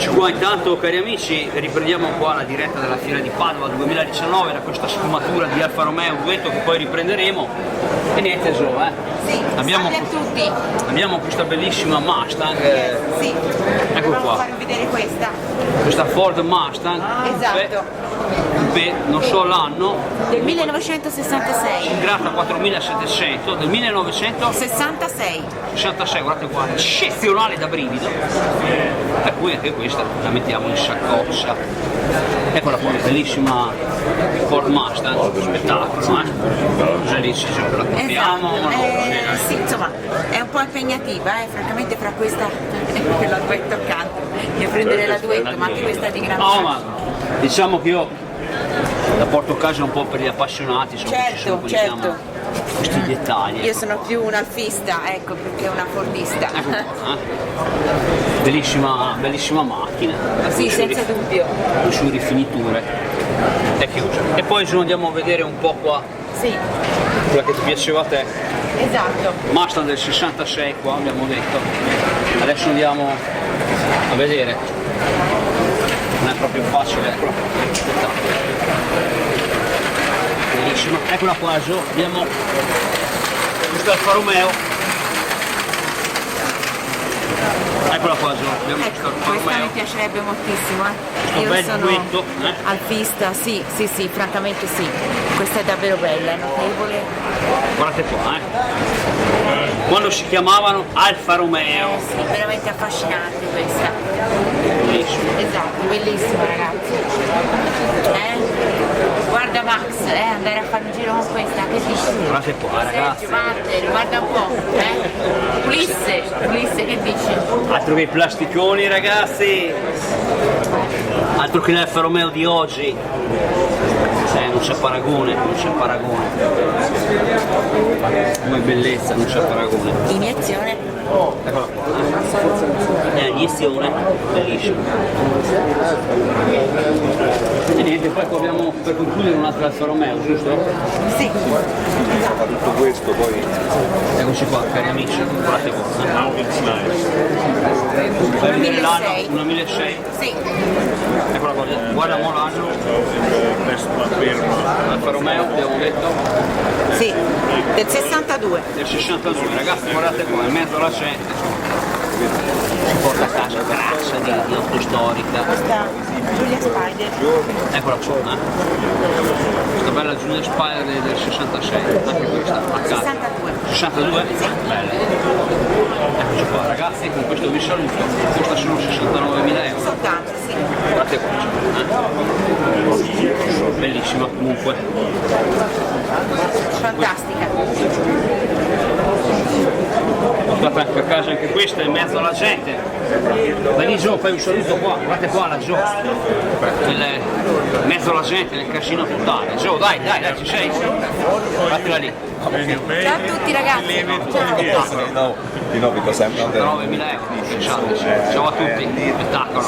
Eccoci qua, intanto cari amici, riprendiamo qua la diretta della Fiera di Padova 2019 da questa sfumatura di Alfa Romeo Duetto che poi riprenderemo. E niente Gio, Sì, abbiamo, salve a tutti. abbiamo questa bellissima Mustang, Sì, ecco volevo qua, farvi vedere questa. Ford Mustang, Esatto. non so l'anno, Del 1966. grata 4700, del 1966, 66. guardate qua, eccezionale da brivido. E poi anche questa la mettiamo in saccoccia. Eccola qua, bellissima Ford Mustang, spettacolo, bellissimo, la capiamo, Esatto. Sì, insomma, è un po' impegnativa, francamente fra questa e quella duetto accanto. Io prendere la duetto, ma anche questa di gran no, ma diciamo che io la porto a casa un po' per gli appassionati, insomma, ci sono Certo, quelli che amano questi dettagli. Io sono più un alfista, ecco, più che una fordista. Ecco qua, bellissima macchina. Sì, senza dubbio. Le sue rifiniture. È chiusa. E poi se andiamo a vedere un po' qua, Sì, quella che ti piaceva a te, esatto. Mustang del 66 qua abbiamo detto. Adesso andiamo a vedere. Non è proprio facile, bellissima. Eccola qua Gio, abbiamo questo Alfa Romeo. Eccola qua Gio, abbiamo questo Ecco, Alfa questa Romeo. mi piacerebbe moltissimo. Questo Io bel sono duetto, alfista, sì, francamente sì. Questa è davvero bella, è notevole. Guardate qua, quando si chiamavano Alfa Romeo. Sì, veramente affascinante questa. Bellissimo. Esatto, bellissima ragazzi. Guarda Max, andare a fare un giro con questa, che dici? Guardate qua ragazzi. Sergio, Walter, guarda un po', Ulisse, che dici? Altro che i plasticoni ragazzi. Altro che l'Alfa Romeo di oggi. Non c'è paragone, come bellezza non c'è paragone. Iniezione. Eccola qua, iniezione, bellissimo. E niente, poi qua abbiamo per concludere un altro Alfa Romeo, giusto? Sì. Tutto questo poi Eccoci qua, cari amici, guardate qua. Fai vedere l'anno, 2006. Sì. Eccola qua, guarda mo l'anno. Alfa Romeo, abbiamo detto. Sì, del 62. Del 62, ragazzi guardate qua, in mezzo alla gente, si porta a casa grassa di auto storica. Questa Giulia Spider. Eccola qua, questa bella Giulia Spider del 66, anche questa, a casa. 62. 62? Bella. Eccoci qua ragazzi, con questo vi saluto, costa solo 69.000 euro. Soltanto, sì. Guardate qua, bellissima comunque. Fantastica. Portate anche a casa anche questa in mezzo alla gente. Vai lì Gio, fai un saluto qua, guardate qua la Gio. In mezzo alla gente, nel casino totale. Gio, dai, ci sei? Guardatela lì. Ciao a tutti ragazzi. Ciao. because I'm not 9.000 euro, ciao a tutti, spettacolo.